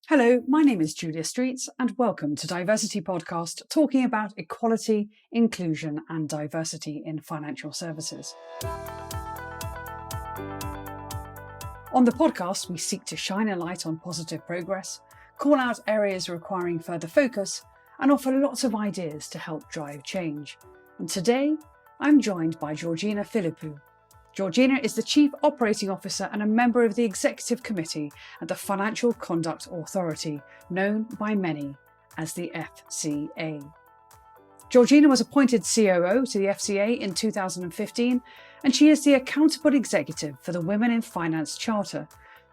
Hello, my name is Julia Streets and welcome to DiverCity Podcast, talking about equality, inclusion and diversity in financial services. On the podcast, we seek to shine a light on positive progress, call out areas requiring further focus and offer lots of ideas to help drive change. And today, I'm joined by Georgina Philippou. Georgina is the Chief Operating Officer and a member of the Executive Committee at the Financial Conduct Authority, known by many as the FCA. Georgina was appointed COO to the FCA in 2015, and she is the accountable executive for the Women in Finance Charter,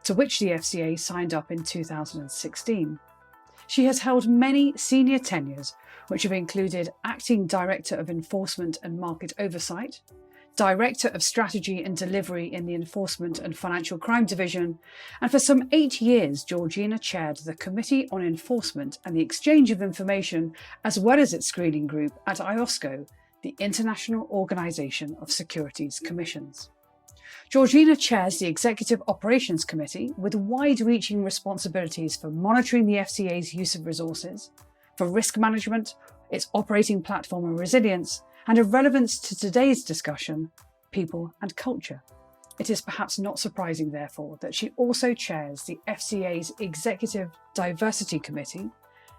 to which the FCA signed up in 2016. She has held many senior tenures, which have included Acting Director of Enforcement and Market Oversight, Director of Strategy and Delivery in the Enforcement and Financial Crime Division, and for some 8 years, Georgina chaired the Committee on Enforcement and the Exchange of Information, as well as its screening group at IOSCO, the International Organisation of Securities Commissions. Georgina chairs the Executive Operations Committee with wide-reaching responsibilities for monitoring the FCA's use of resources, for risk management, its operating platform and resilience, and of relevance to today's discussion, people and culture. It is perhaps not surprising, therefore, that she also chairs the FCA's Executive Diversity Committee,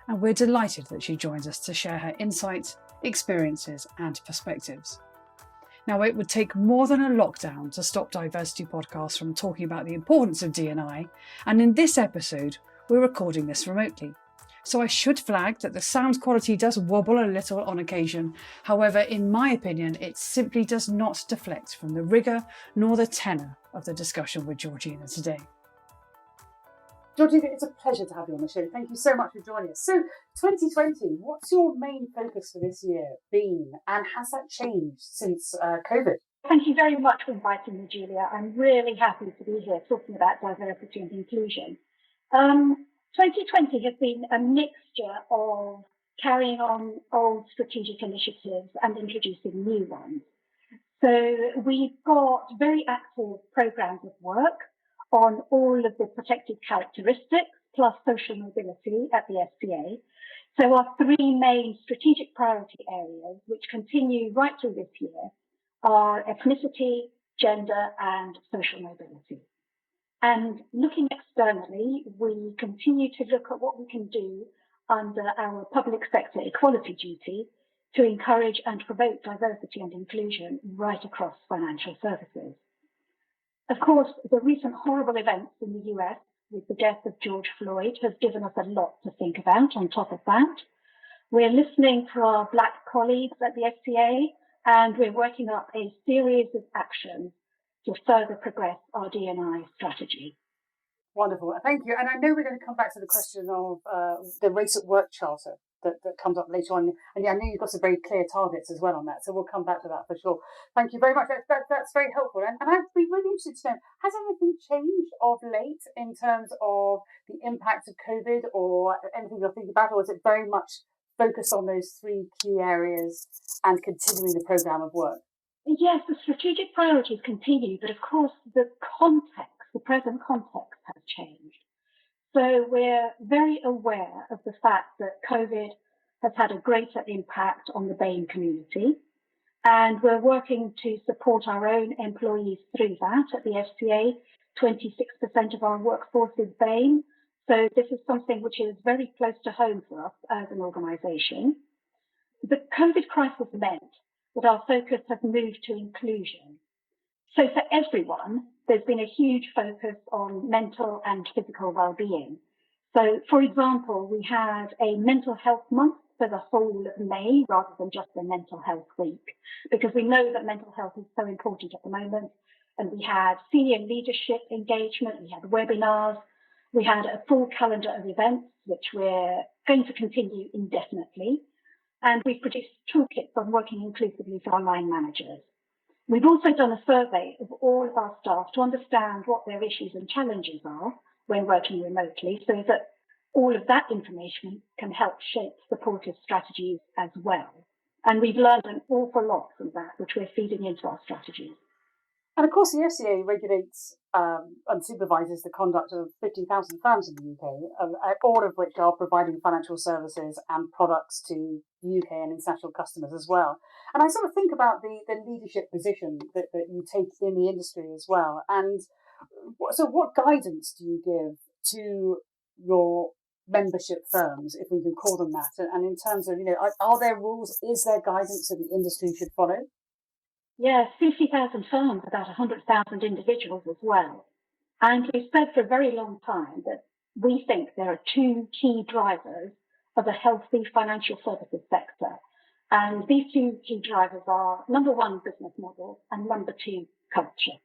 and we're delighted that she joins us to share her insights, experiences and perspectives. Now, it would take more than a lockdown to stop DiverCity Podcast from talking about the importance of D&I, and in this episode, we're recording this remotely. So I should flag that the sound quality does wobble a little on occasion. However, in my opinion, it simply does not deflect from the rigour nor the tenor of the discussion with Georgina today. Georgina, it's a pleasure to have you on the show. Thank you so much for joining us. So 2020, what's your main focus for this year been, and has that changed since COVID? Thank you very much for inviting me, Julia. I'm really happy to be here talking about diversity and inclusion. 2020 has been a mixture of carrying on old strategic initiatives and introducing new ones. So we've got very active programs of work on all of the protected characteristics plus social mobility at the FCA. So our three main strategic priority areas, which continue right through this year, are ethnicity, gender and social mobility. And looking externally, we continue to look at what we can do under our public sector equality duty to encourage and promote diversity and inclusion right across financial services. Of course, the recent horrible events in the US with the death of George Floyd has given us a lot to think about on top of that. We're listening to our Black colleagues at the FCA, and we're working up a series of actions to further progress our D&I strategy. Wonderful, thank you. And I know we're going to come back to the question of the Race at Work Charter that comes up later on. And I know you've got some very clear targets as well on that, so we'll come back to that for sure. Thank you very much. That's very helpful. And I'd be really interested to know, has anything changed of late in terms of the impact of COVID or anything you're thinking about, or is it very much focused on those three key areas and continuing the programme of work? Yes, the strategic priorities continue, but of course the present context has changed. So we're very aware of the fact that COVID has had a greater impact on the BAME community, and we're working to support our own employees through that. At the FCA, 26% of our workforce is BAME, so this is something which is very close to home for us as an organisation. The COVID crisis meant that our focus has moved to inclusion. So for everyone, there's been a huge focus on mental and physical well-being. So, for example, we had a mental health month for the whole of May rather than just a mental health week, because we know that mental health is so important at the moment. And we had senior leadership engagement, we had webinars, we had a full calendar of events, which we're going to continue indefinitely. And we've produced toolkits on working inclusively for our line managers. We've also done a survey of all of our staff to understand what their issues and challenges are when working remotely, so that all of that information can help shape supportive strategies as well. And we've learned an awful lot from that, which we're feeding into our strategies. And of course, the FCA regulates and supervises the conduct of 50,000 firms in the UK, all of which are providing financial services and products to the UK and international customers as well. And I sort of think about the leadership position that you take in the industry as well. And so what guidance do you give to your membership firms, if we can call them that? And in terms of, are there rules? Is there guidance that the industry should follow? Yes, 50,000 firms, about 100,000 individuals as well. And we've said for a very long time that we think there are two key drivers of a healthy financial services sector. And these two key drivers are, number one, business model, and number two, culture.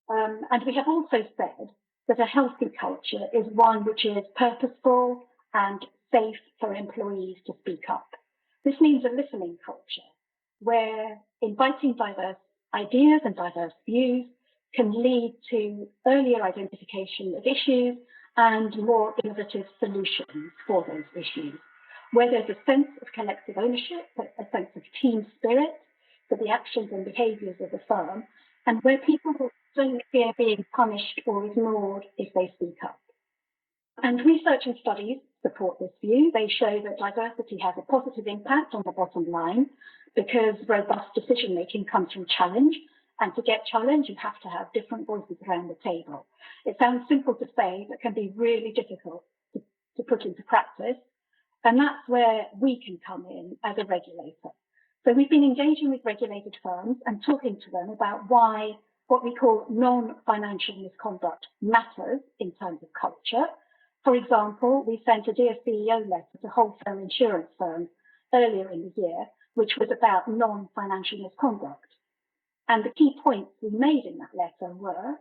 And we have also said that a healthy culture is one which is purposeful and safe for employees to speak up. This means a listening culture where inviting diverse ideas and diverse views can lead to earlier identification of issues and more innovative solutions for those issues, where there's a sense of collective ownership, a sense of team spirit for the actions and behaviours of the firm, and where people don't fear being punished or ignored if they speak up. And research and studies support this view. They show that diversity has a positive impact on the bottom line because robust decision-making comes from challenge. And to get challenge, you have to have different voices around the table. It sounds simple to say, but can be really difficult to put into practice. And that's where we can come in as a regulator. So we've been engaging with regulated firms and talking to them about why what we call non-financial misconduct matters in terms of culture. For example, we sent a Dear CEO letter to wholesale insurance firms earlier in the year, which was about non-financial misconduct. And the key points we made in that letter were,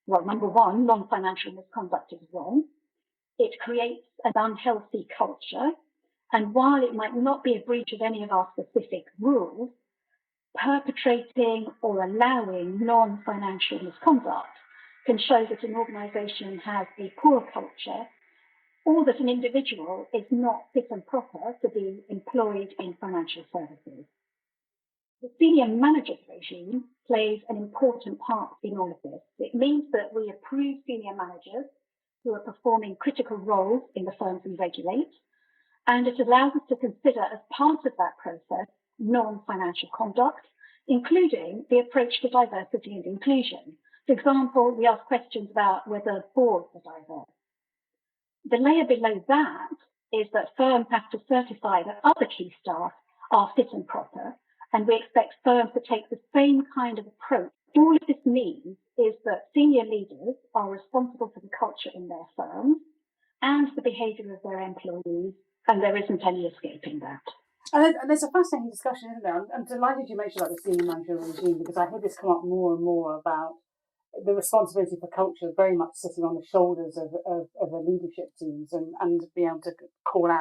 well, number one, non-financial misconduct is wrong. It creates an unhealthy culture. And while it might not be a breach of any of our specific rules, perpetrating or allowing non-financial misconduct can show that an organisation has a poor culture or that an individual is not fit and proper to be employed in financial services. The senior managers regime plays an important part in all of this. It means that we approve senior managers who are performing critical roles in the firms we regulate, and it allows us to consider as part of that process non-financial conduct, including the approach to diversity and inclusion. For example, we ask questions about whether boards are diverse. The layer below that is that firms have to certify that other key staff are fit and proper, and we expect firms to take the same kind of approach. All of this means is that senior leaders are responsible for the culture in their firms and the behaviour of their employees, and there isn't any escaping that. And there's a fascinating discussion, isn't there? I'm delighted you mentioned about the senior manager regime, because I hear this come up more and more about the responsibility for culture very much sitting on the shoulders of the leadership teams and be able to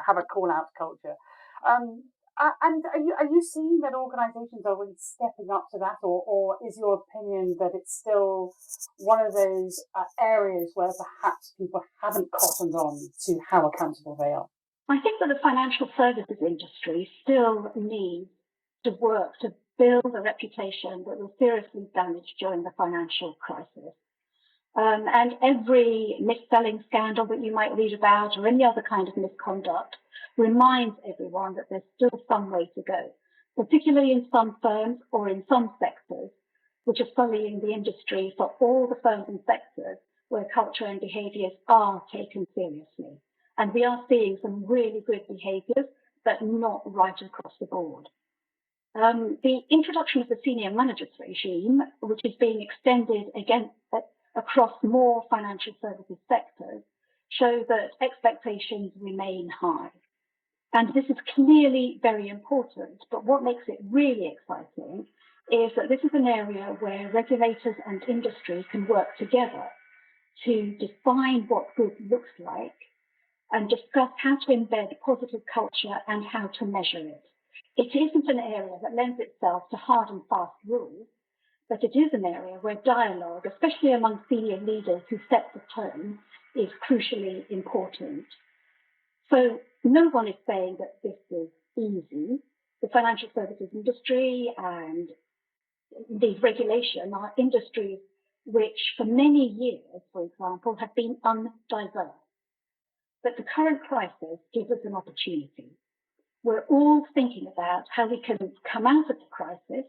have a call out culture. And are you seeing that organisations are really stepping up to that, or is your opinion that it's still one of those areas where perhaps people haven't cottoned on to how accountable they are? I think that the financial services industry still needs to work to build a reputation that was seriously damaged during the financial crisis. And every mis-selling scandal that you might read about or any other kind of misconduct reminds everyone that there's still some way to go, particularly in some firms or in some sectors, which are sullying the industry for all the firms and sectors where culture and behaviours are taken seriously. And we are seeing some really good behaviours, but not right across the board. The introduction of the senior managers regime, which is being extended across more financial services sectors, show that expectations remain high. And this is clearly very important, but what makes it really exciting is that this is an area where regulators and industry can work together to define what good looks like and discuss how to embed positive culture and how to measure it. It isn't an area that lends itself to hard and fast rules, but it is an area where dialogue, especially among senior leaders who set the tone, is crucially important. So no one is saying that this is easy. The financial services industry and indeed regulation, are industries which for many years, for example, have been undiverse. But the current crisis gives us an opportunity. We're all thinking about how we can come out of the crisis,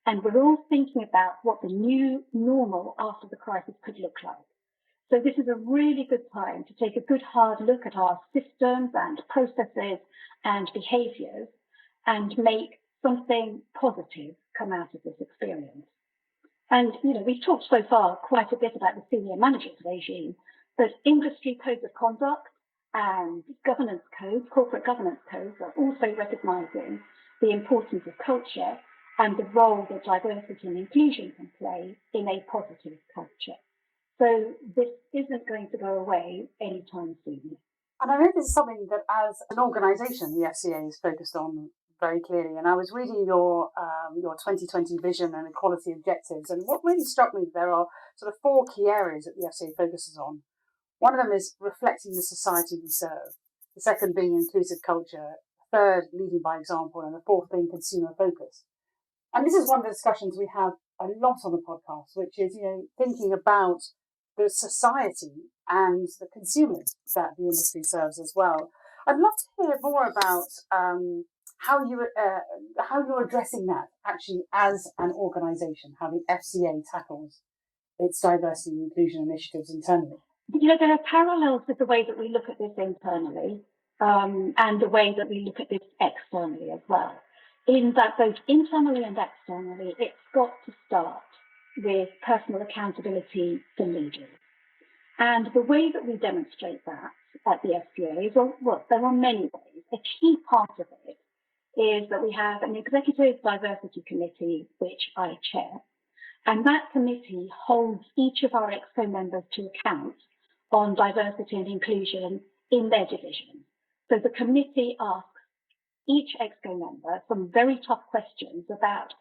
and we're all thinking about what the new normal after the crisis could look like. So this is a really good time to take a good hard look at our systems and processes and behaviours and make something positive come out of this experience. And, we've talked so far quite a bit about the senior managers regime, but industry codes of conduct and governance codes, corporate governance codes, are also recognising the importance of culture and the role that diversity and inclusion can play in a positive culture. So this isn't going to go away anytime soon. And I know this is something that as an organisation, the FCA is focused on very clearly. And I was reading your 2020 vision and equality objectives. And what really struck me, there are sort of 4 key areas that the FCA focuses on. One of them is reflecting the society we serve. The second being inclusive culture. The third, leading by example. And the fourth being consumer focus. And this is one of the discussions we have a lot on the podcast, which is, thinking about the society and the consumers that the industry serves as well. I'd love to hear more about how you're addressing that actually as an organisation, how the FCA tackles its diversity and inclusion initiatives internally. There are parallels with the way that we look at this internally and the way that we look at this externally as well. In that both internally and externally, it's got to start with personal accountability for leaders. And the way that we demonstrate that at the FCA is, well, there are many ways. A key part of it is that we have an executive diversity committee, which I chair. And that committee holds each of our ExCo members to account on diversity and inclusion in their division. So the committee asks each ExCo member some very tough questions about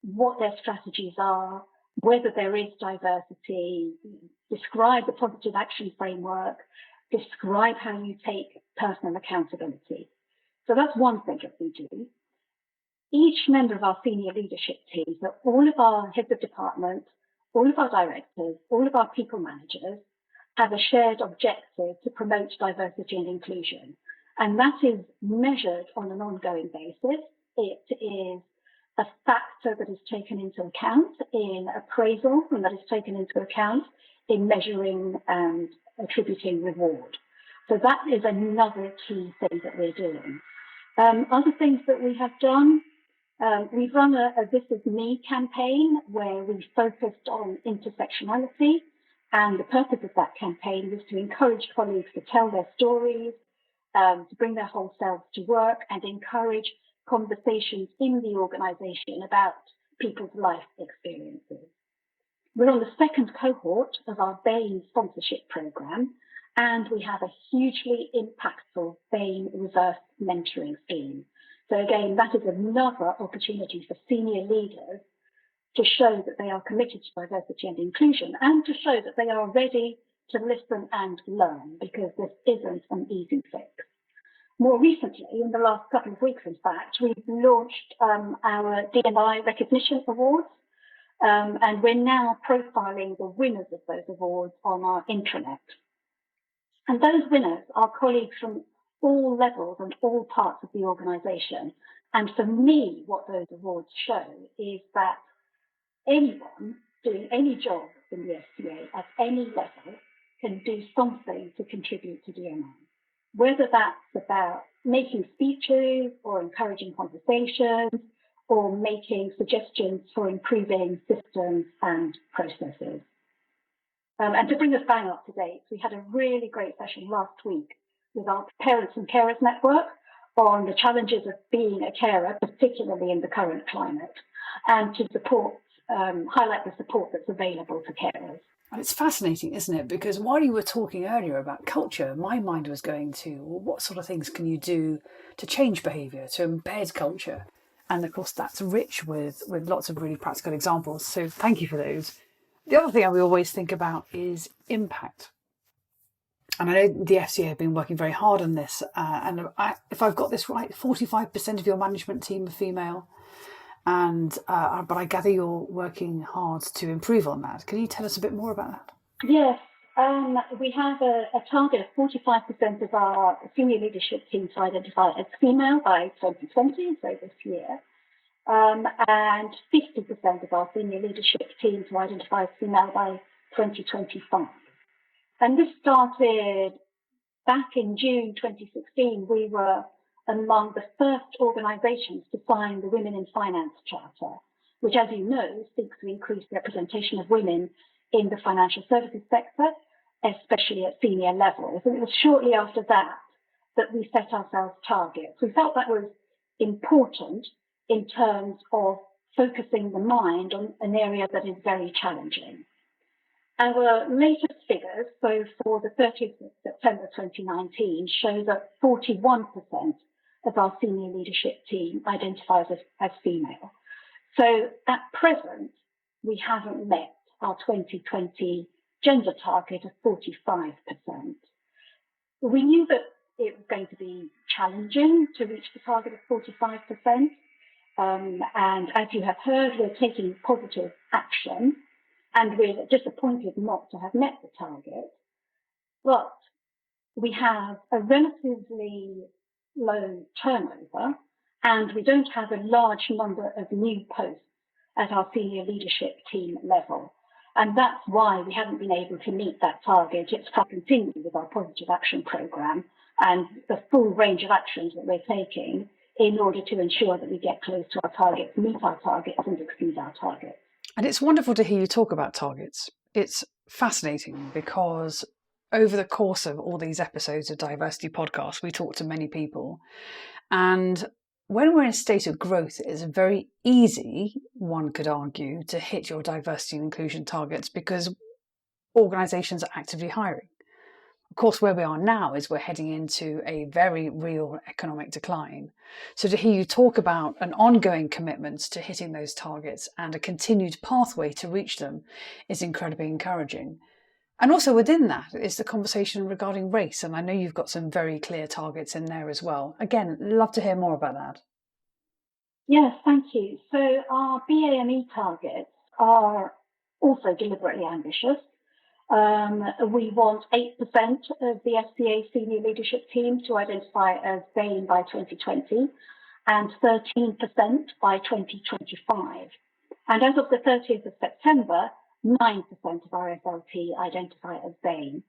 what their strategies are, whether there is diversity, describe the positive action framework, describe how you take personal accountability. So that's one thing that we do. Each member of our senior leadership team, so all of our heads of department, all of our directors, all of our people managers, have a shared objective to promote diversity and inclusion. And that is measured on an ongoing basis. It is a factor that is taken into account in appraisal and that is taken into account in measuring and attributing reward. So that is another key thing that we're doing. Other things that we have done, we've run a This Is Me campaign where we focused on intersectionality, and the purpose of that campaign was to encourage colleagues to tell their stories, to bring their whole selves to work and encourage conversations in the organisation about people's life experiences. We're on the second cohort of our BAME sponsorship programme, and we have a hugely impactful BAME reverse mentoring scheme. So again, that is another opportunity for senior leaders to show that they are committed to diversity and inclusion and to show that they are ready to listen and learn, because this isn't an easy fix. More recently, in the last couple of weeks, in fact, we've launched our D&I recognition awards, and we're now profiling the winners of those awards on our intranet. And those winners are colleagues from all levels and all parts of the organisation. And for me, what those awards show is that anyone doing any job in the FCA at any level can do something to contribute to D&I. Whether that's about making speeches or encouraging conversations or making suggestions for improving systems and processes. And to bring us bang up to date, we had a really great session last week with our Parents and Carers Network on the challenges of being a carer, particularly in the current climate, and to support, highlight the support that's available to carers. And it's fascinating, isn't it? Because while you were talking earlier about culture, my mind was going to, well, what sort of things can you do to change behaviour, to embed culture? And of course, that's rich with lots of really practical examples. So thank you for those. The other thing we always think about is impact. And I know the FCA have been working very hard on this. If I've got this right, 45% of your management team are female. but I gather you're working hard to improve on that. Can you tell us a bit more about that? Yes, we have a target of 45% of our senior leadership team to identify as female by 2020, so this year, and 50% of our senior leadership team to identify as female by 2025. And this started back in June 2016. We were among the first organisations to sign the Women in Finance Charter, which, as you know, seeks to increase representation of women in the financial services sector, especially at senior levels. And it was shortly after that that we set ourselves targets. We felt that was important in terms of focusing the mind on an area that is very challenging. Our latest figures, so for the 30th of September 2019, show that 41% of our senior leadership team identifies as female. So at present, we haven't met our 2020 gender target of 45%. We knew that it was going to be challenging to reach the target of 45%. And as you have heard, we're taking positive action, and we're disappointed not to have met the target. But we have a relatively low turnover, and we don't have a large number of new posts at our senior leadership team level. And that's why we haven't been able to meet that target. It's to continue with our positive action programme and the full range of actions that we're taking in order to ensure that we get close to our targets, meet our targets and exceed our targets. And it's wonderful to hear you talk about targets. It's fascinating because over the course of all these episodes of DiverCity Podcast, we talk to many people. And when we're in a state of growth, it is very easy, one could argue, to hit your diversity and inclusion targets because organisations are actively hiring. Of course, where we are now is we're heading into a very real economic decline. So to hear you talk about an ongoing commitment to hitting those targets and a continued pathway to reach them is incredibly encouraging. And also within that is the conversation regarding race. And I know you've got some very clear targets in there as well. Again, love to hear more about that. Yes, thank you. So our BAME targets are also deliberately ambitious. We want 8% of the FCA senior leadership team to identify as BAME by 2020 and 13% by 2025. And as of the 30th of September, 9% of our FLT identify as BAME.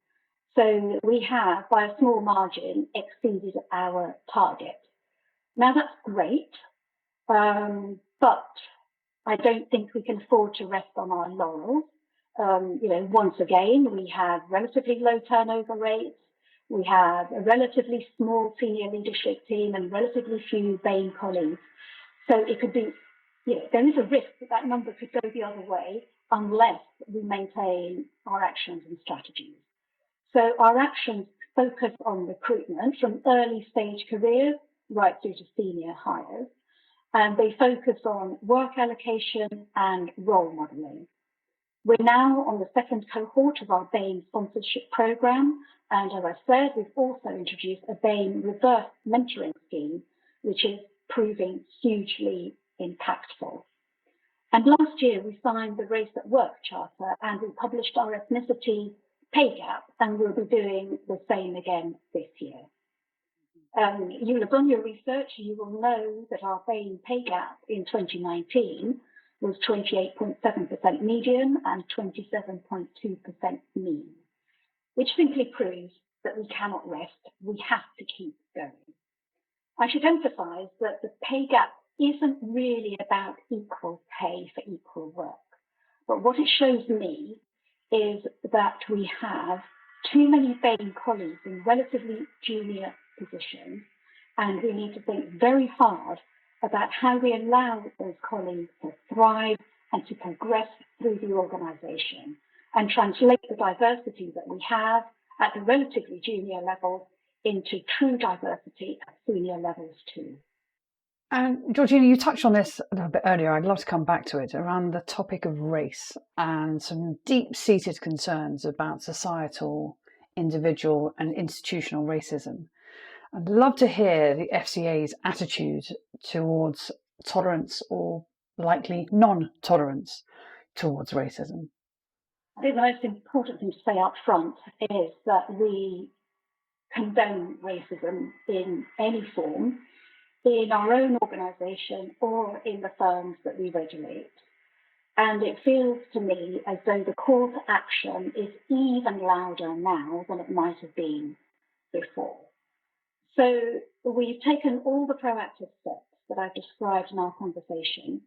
So we have, by a small margin, exceeded our target. Now that's great, but I don't think we can afford to rest on our laurels. Once again, we have relatively low turnover rates. We have a relatively small senior leadership team and relatively few BAME colleagues. So it could be, there is a risk that number could go the other way unless we maintain our actions and strategies. So our actions focus on recruitment from early stage careers right through to senior hires. And they focus on work allocation and role modelling. We're now on the second cohort of our BAME sponsorship programme, and as I said, we've also introduced a BAME reverse mentoring scheme, which is proving hugely impactful. And last year, we signed the Race at Work Charter, and we published our ethnicity pay gap, and we'll be doing the same again this year. You'll have done your research, you will know that our BAME pay gap in 2019 was 28.7% median and 27.2% mean, which simply proves that we cannot rest. We have to keep going. I should emphasise that the pay gap isn't really about equal pay for equal work. But what it shows me is that we have too many BAME colleagues in relatively junior positions, and we need to think very hard about how we allow those colleagues to thrive and to progress through the organisation and translate the diversity that we have at the relatively junior levels into true diversity at senior levels too. And Georgina, you touched on this a little bit earlier. I'd love to come back to it around the topic of race and some deep-seated concerns about societal, individual and institutional racism. I'd love to hear the FCA's attitude towards tolerance or likely non-tolerance towards racism? I think the most important thing to say up front is that we condone racism in any form in our own organisation or in the firms that we regulate. And it feels to me as though the call to action is even louder now than it might have been before. So we've taken all the proactive steps that I've described in our conversation,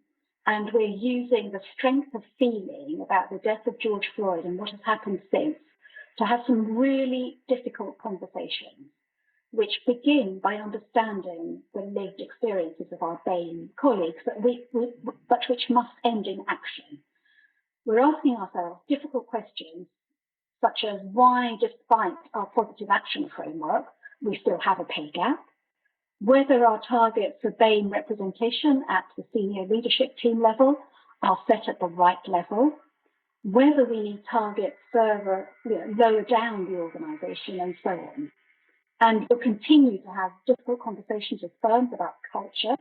and we're using the strength of feeling about the death of George Floyd and what has happened since to have some really difficult conversations, which begin by understanding the lived experiences of our BAME colleagues, but which must end in action. We're asking ourselves difficult questions, such as why, despite our positive action framework, we still have a pay gap, whether our targets for BAME representation at the senior leadership team level are set at the right level, whether we need targets further lower down the organisation, and so on. And we'll continue to have difficult conversations with firms about culture,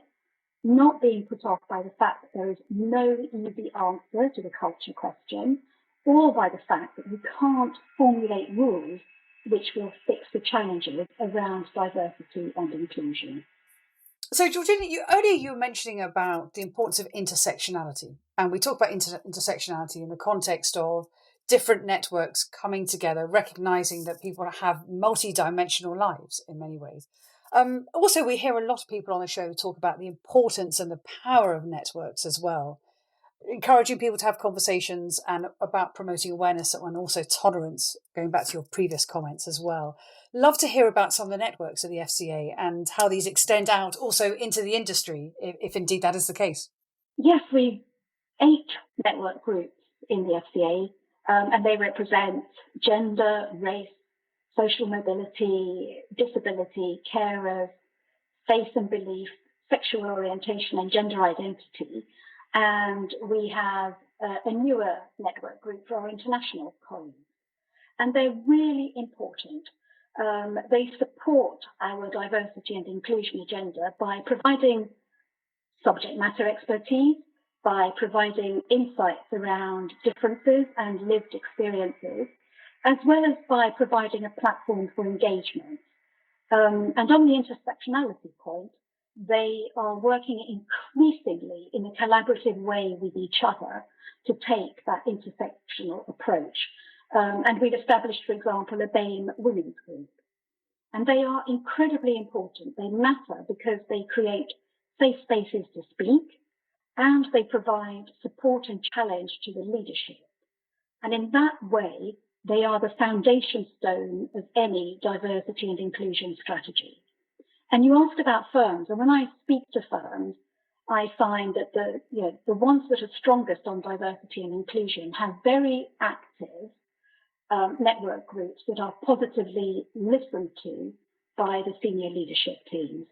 not being put off by the fact that there is no easy answer to the culture question, or by the fact that we can't formulate rules which will fix the challenges around diversity and inclusion. So, Georgina, earlier you were mentioning about the importance of intersectionality. And we talk about intersectionality in the context of different networks coming together, recognizing that people have multi-dimensional lives in many ways. Also, we hear a lot of people on the show talk about the importance and the power of networks as well, encouraging people to have conversations and about promoting awareness and also tolerance, going back to your previous comments as well. Love to hear about some of the networks of the FCA and how these extend out also into the industry, if indeed that is the case. Yes, we've 8 network groups in the FCA, and they represent gender, race, social mobility, disability, carers, faith and belief, sexual orientation and gender identity. And we have a newer network group for our international colleagues. And they're really important. They support our diversity and inclusion agenda by providing subject matter expertise, by providing insights around differences and lived experiences, as well as by providing a platform for engagement. And on the intersectionality point, they are working increasingly in a collaborative way with each other to take that intersectional approach. And we've established, for example, a BAME women's group. And they are incredibly important. They matter because they create safe spaces to speak, and they provide support and challenge to the leadership. And in that way, they are the foundation stone of any diversity and inclusion strategy. And you asked about firms, and when I speak to firms, I find that the ones that are strongest on diversity and inclusion have very active network groups that are positively listened to by the senior leadership teams.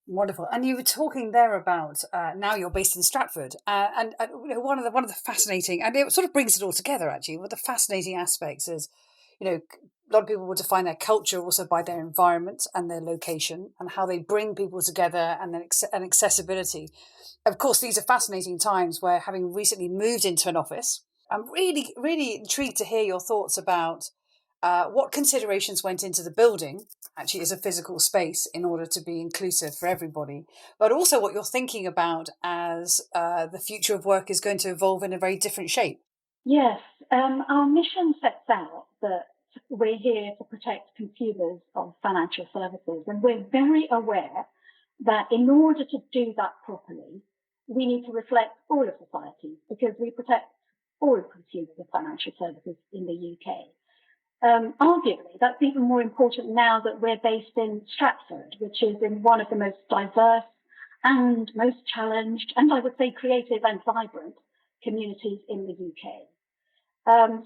Wonderful. And you were talking there about now you're based in Stratford, and one of the fascinating, and it sort of brings it all together actually. One of the fascinating aspects is, a lot of people will define their culture also by their environment and their location and how they bring people together, and then and accessibility. Of course, these are fascinating times where, having recently moved into an office, I'm really, really intrigued to hear your thoughts about what considerations went into the building actually as a physical space in order to be inclusive for everybody, but also what you're thinking about as the future of work is going to evolve in a very different shape. Yes, our mission sets out that we're here to protect consumers of financial services, and we're very aware that in order to do that properly, we need to reflect all of society because we protect all consumers of financial services in the UK. Arguably, that's even more important now that we're based in Stratford, which is in one of the most diverse and most challenged, and I would say creative and vibrant communities in the UK.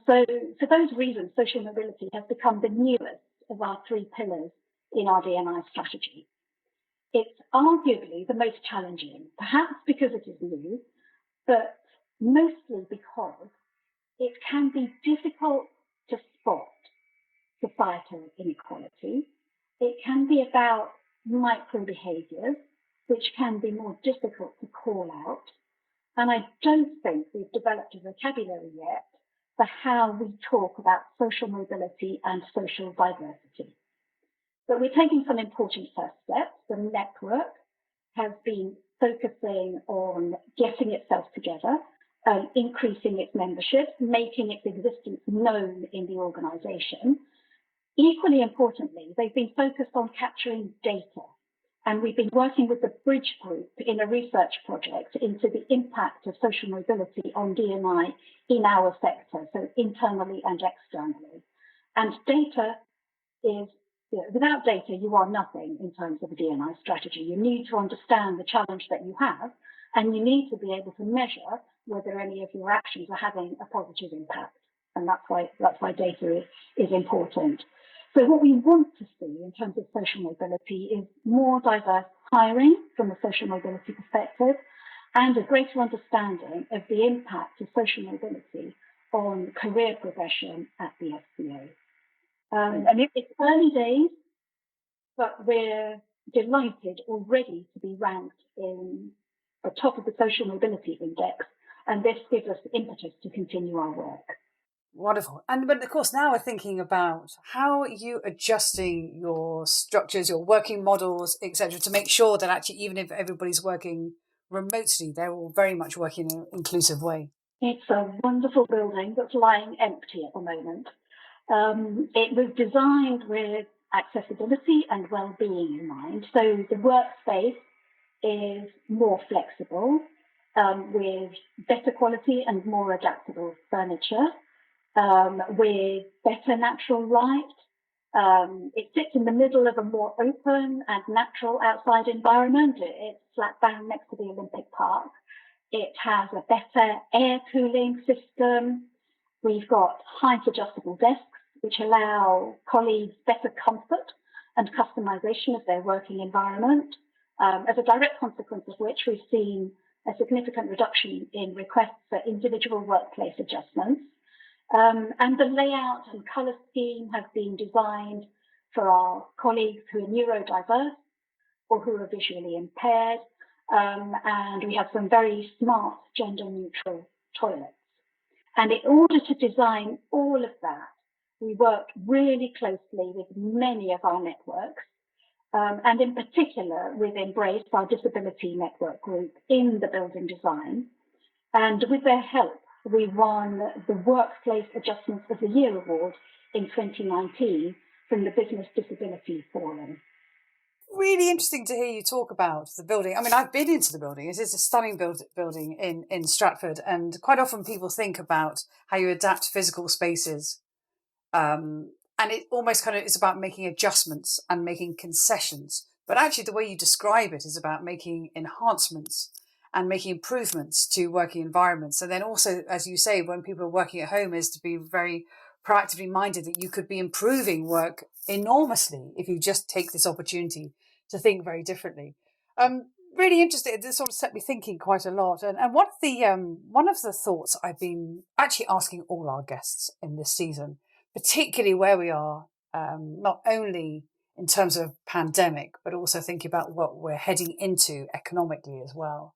So for those reasons, social mobility has become the newest of our 3 pillars in our D&I strategy. It's arguably the most challenging, perhaps because it is new, but mostly because it can be difficult to spot societal inequality. It can be about micro behaviours which can be more difficult to call out. And I don't think we've developed a vocabulary yet for how we talk about social mobility and social diversity. But we're taking some important first steps. The network has been focusing on getting itself together, increasing its membership, making its existence known in the organisation. Equally importantly, they've been focused on capturing data. And we've been working with the Bridge Group in a research project into the impact of social mobility on D&I in our sector, so internally and externally. And data is, without data, you are nothing in terms of a D&I strategy. You need to understand the challenge that you have, and you need to be able to measure whether any of your actions are having a positive impact. And that's why data is important. So what we want to see in terms of social mobility is more diverse hiring from a social mobility perspective and a greater understanding of the impact of social mobility on career progression at the FCA. It's early days, but we're delighted already to be ranked in the top of the social mobility index, and this gives us the impetus to continue our work. Wonderful. But of course, now we're thinking about how are you adjusting your structures, your working models, etc., to make sure that actually, even if everybody's working remotely, they're all very much working in an inclusive way. It's a wonderful building that's lying empty at the moment. It was designed with accessibility and well-being in mind. So the workspace is more flexible, with better quality and more adaptable furniture. With better natural light. It sits in the middle of a more open and natural outside environment. It's flat bang next to the Olympic Park. It has a better air cooling system. We've got height adjustable desks, which allow colleagues better comfort and customization of their working environment. As a direct consequence of which, we've seen a significant reduction in requests for individual workplace adjustments. And the layout and colour scheme have been designed for our colleagues who are neurodiverse or who are visually impaired. And we have some very smart gender-neutral toilets. And in order to design all of that, we worked really closely with many of our networks, and in particular with Embrace, our disability network group, in the building design. And with their help, we won the Workplace Adjustments of the Year award in 2019 from the Business Disability Forum. Really interesting to hear you talk about the building. I mean, I've been into the building. It is a stunning building in Stratford. And quite often people think about how you adapt physical spaces. And it almost kind of is about making adjustments and making concessions. But actually the way you describe it is about making enhancements and making improvements to working environments. And then also, as you say, when people are working at home, is to be very proactively minded that you could be improving work enormously if you just take this opportunity to think very differently. Really interested. This sort of set me thinking quite a lot. And one of the thoughts I've been actually asking all our guests in this season, particularly where we are, not only in terms of pandemic, but also thinking about what we're heading into economically as well,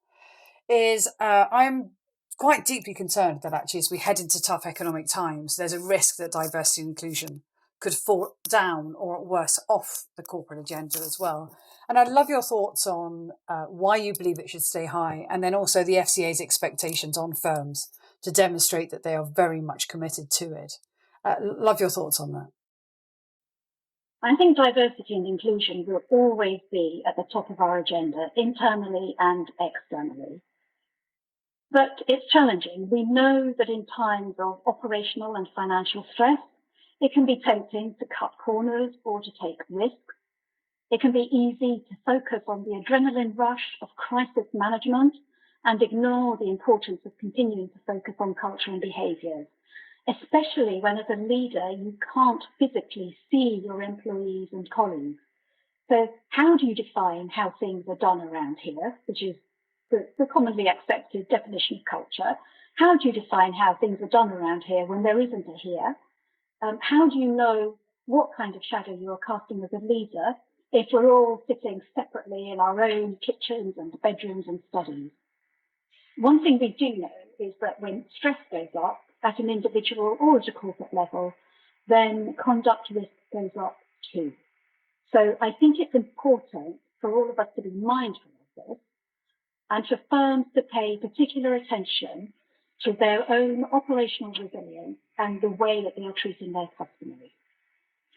is I'm quite deeply concerned that actually as we head into tough economic times, there's a risk that diversity and inclusion could fall down or worse off the corporate agenda as well. And I'd love your thoughts on why you believe it should stay high, and then also the FCA's expectations on firms to demonstrate that they are very much committed to it. Love your thoughts on that. I think diversity and inclusion will always be at the top of our agenda, internally and externally. But it's challenging. We know that in times of operational and financial stress, it can be tempting to cut corners or to take risks. It can be easy to focus on the adrenaline rush of crisis management and ignore the importance of continuing to focus on culture and behaviours, especially when as a leader you can't physically see your employees and colleagues. So how do you define how things are done around here, which is the commonly accepted definition of culture? How do you define how things are done around here when there isn't a here? How do you know what kind of shadow you are casting as a leader if we're all sitting separately in our own kitchens and bedrooms and studies. One thing we do know is that when stress goes up at an individual or at a corporate level, then conduct risk goes up too. So I think it's important for all of us to be mindful of this and for firms to pay particular attention to their own operational resilience and the way that they are treating their customers.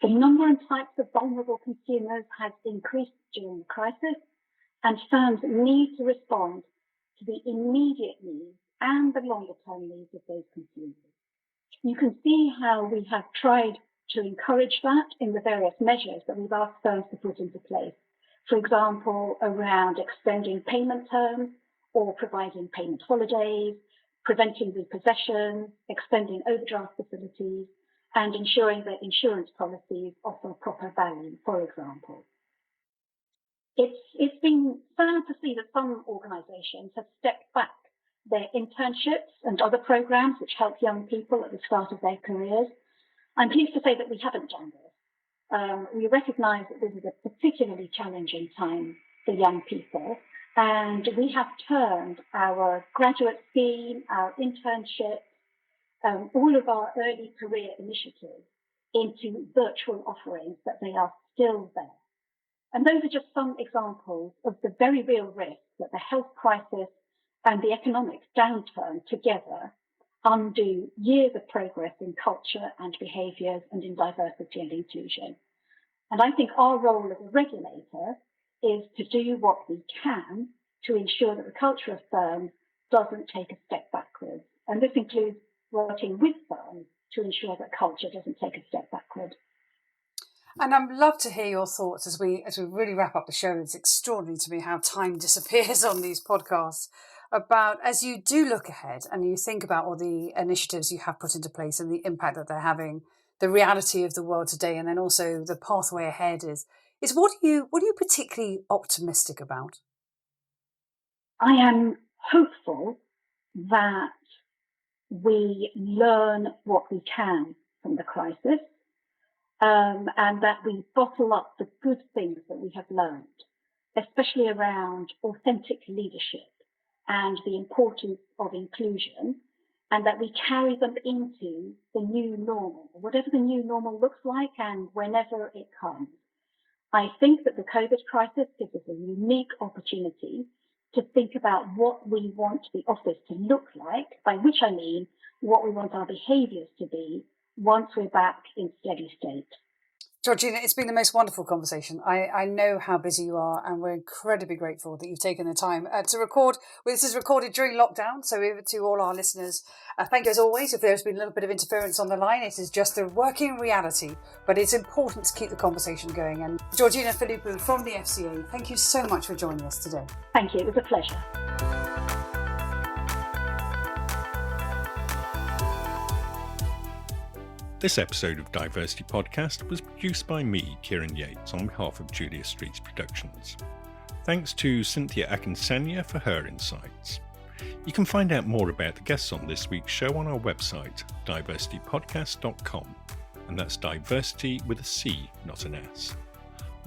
The number and types of vulnerable consumers has increased during the crisis, and firms need to respond to the immediate needs and the longer-term needs of those consumers. You can see how we have tried to encourage that in the various measures that we've asked firms to put into place. For example, around extending payment terms or providing payment holidays, preventing repossession, extending overdraft facilities, and ensuring that insurance policies offer proper value, for example. It's been sad to see that some organisations have stepped back their internships and other programs which help young people at the start of their careers. I'm pleased to say that we haven't done this. We recognise that this is a particularly challenging time for young people, and we have turned our graduate scheme, our internship, all of our early career initiatives into virtual offerings, that they are still there. And those are just some examples of the very real risk that the health crisis and the economic downturn together undo years of progress in culture and behaviours and in diversity and inclusion. And I think our role as a regulator is to do what we can to ensure that the culture of firms doesn't take a step backwards. And this includes working with firms to ensure that culture doesn't take a step backward. And I'd love to hear your thoughts as we really wrap up the show. It's extraordinary to me how time disappears on these podcasts. About, as you do look ahead and you think about all the initiatives you have put into place and the impact that they're having, the reality of the world today, and then also the pathway ahead is what are you particularly optimistic about? I am hopeful that we learn what we can from the crisis, and that we bottle up the good things that we have learned, especially around authentic leadership and the importance of inclusion, and that we carry them into the new normal, whatever the new normal looks like and whenever it comes. I think that the COVID crisis gives us a unique opportunity to think about what we want the office to look like, by which I mean what we want our behaviours to be once we're back in steady state. Georgina, it's been the most wonderful conversation. I know how busy you are, and we're incredibly grateful that you've taken the time to record. Well, this is recorded during lockdown, so over to all our listeners, thank you as always. If there's been a little bit of interference on the line, it is just the working reality, but it's important to keep the conversation going. And Georgina Philippou from the FCA, thank you so much for joining us today. Thank you, it was a pleasure. This episode of DiverCity Podcast was produced by me, Kieran Yates, on behalf of Julia Streets Productions. Thanks to Cynthia Akinsanya for her insights. You can find out more about the guests on this week's show on our website, DiverCityPodcast.com, and that's diversity with a C, not an S.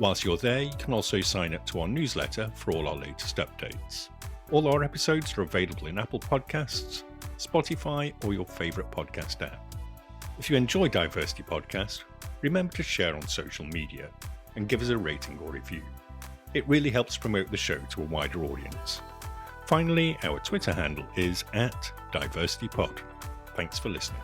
Whilst you're there, you can also sign up to our newsletter for all our latest updates. All our episodes are available in Apple Podcasts, Spotify, or your favourite podcast app. If you enjoy DiverCity Podcast, remember to share on social media and give us a rating or review. It really helps promote the show to a wider audience. Finally, our Twitter handle is @DiverCityPod. Thanks for listening.